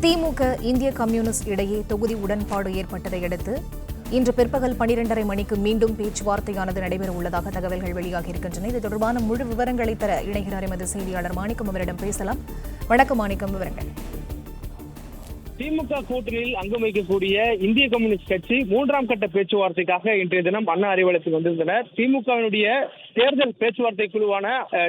திமுக இந்திய கம்யூனிஸ்ட் இடையே தொகுதி உடன்பாடு ஏற்பட்டதை அடுத்து இன்று பிற்பகல் 12:30 மணிக்கு மீண்டும் பேச்சுவார்த்தையானது நடைபெற உள்ளதாக தகவல்கள் வெளியாகியிருக்கின்றன. இது தொடர்பான முழு விவரங்களை தர இணைகிறார் எமது செய்தியாளர் மாணிக்கம். அவரிடம் பேசலாம். வணக்கம் மாணிக்கம், விவரங்கள். திமுக கூட்டணியில் அங்கம் வகிக்கக்கூடிய இந்திய கம்யூனிஸ்ட் கட்சி 3ஆம் கட்ட பேச்சுவார்த்தைக்காக இன்றைய தினம் அண்ணா அறிவாலயத்தில் வந்திருந்தனர். திமுகவினுடைய தேர்தல் பேச்சுவார்த்தை குழுவான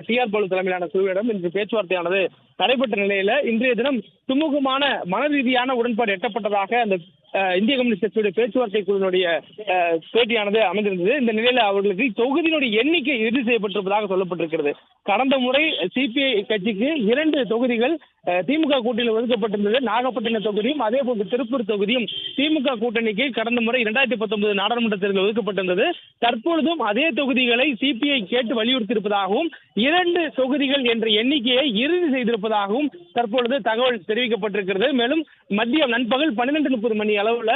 TR பாலு தலைமையிலான குழுவிடம் இன்று பேச்சுவார்த்தையானது நடைபெற்ற நிலையில இன்றைய தினம் சுமூகமான மன ரீதியான உடன்பாடு எட்டப்பட்டதாக அந்த இந்திய கம்யூனிஸ்ட் கட்சியுடைய பேச்சுவார்த்தை குழுவினுடைய பேட்டியானது அமைந்திருந்தது. இந்த நிலையில அவர்களுக்கு தொகுதியினுடைய எண்ணிக்கை இறுதி செய்யப்பட்டிருப்பதாக சொல்லப்பட்டிருக்கிறது. கடந்த முறை CPI கட்சிக்கு 2 தொகுதிகள் திமுக கூட்டணியில் ஒதுக்கப்பட்டிருந்தது. நாகப்பட்டினம் தொகுதியும் அதே போன்று திருப்பூர் தொகுதியும் திமுக கூட்டணிக்கு கடந்த முறை 2019 நாடாளுமன்ற தேர்தல் ஒதுக்கப்பட்டிருந்தது. தற்பொழுதும் அதே தொகுதிகளை CPI கேட்டு வலியுறுத்தியிருப்பதாகவும் 2 தொகுதிகள் என்ற எண்ணிக்கையை இறுதி செய்திருப்பதாகவும் தற்பொழுது தகவல் தெரிவிக்கப்பட்டிருக்கிறது. மேலும் மதியம் நண்பகல் 12:30 மணி அளவுல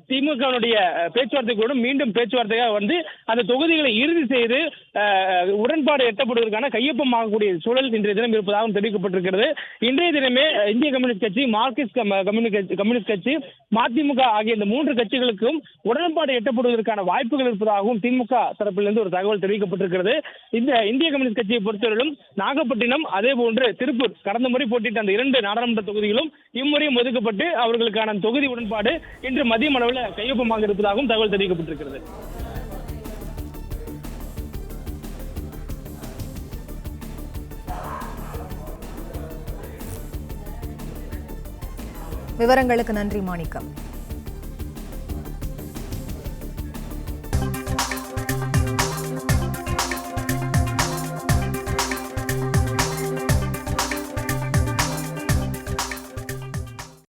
திமுகவுடைய பேச்சுவார்த்தை கூட மீண்டும் பேச்சுவார்த்தையாக வந்து அந்த தொகுதிகளை இறுதி செய்து உடன்பாடு எட்டப்படுவதற்கான கையொப்பமாகக்கூடிய சூழல் இன்றைய தினம் இருப்பதாகவும் தெரிவிக்கப்பட்டிருக்கிறது. இன்றைய தினமே இந்திய கம்யூனிஸ்ட் கட்சி, மார்க்சிஸ்ட் கம்யூனிஸ்ட் கட்சி, மதிமுக ஆகிய இந்த 3 கட்சிகளுக்கும் உடன்பாடு எட்டப்படுவதற்கான வாய்ப்புகள் இருப்பதாகவும் திமுக தரப்பிலிருந்து ஒரு தகவல் தெரிவிக்கப்பட்டிருக்கிறது. இந்த இந்திய கம்யூனிஸ்ட் கட்சியை பொறுத்தவரையிலும் நாகப்பட்டினம் அதே போன்று திருப்பூர் கடந்த முறை போட்டியிட்ட அந்த 2 நாடாளுமன்ற தொகுதிகளும் இம்முறையும் ஒதுக்கப்பட்டு அவர்களுக்கான தொகுதி உடன்பாடு இன்று மதியம் அளவில் கையொப்பமாக இருப்பதாகவும் தகவல் தெரிவிக்கப்பட்டிருக்கிறது. விவரங்களுக்கு நன்றி மாணிக்கம்.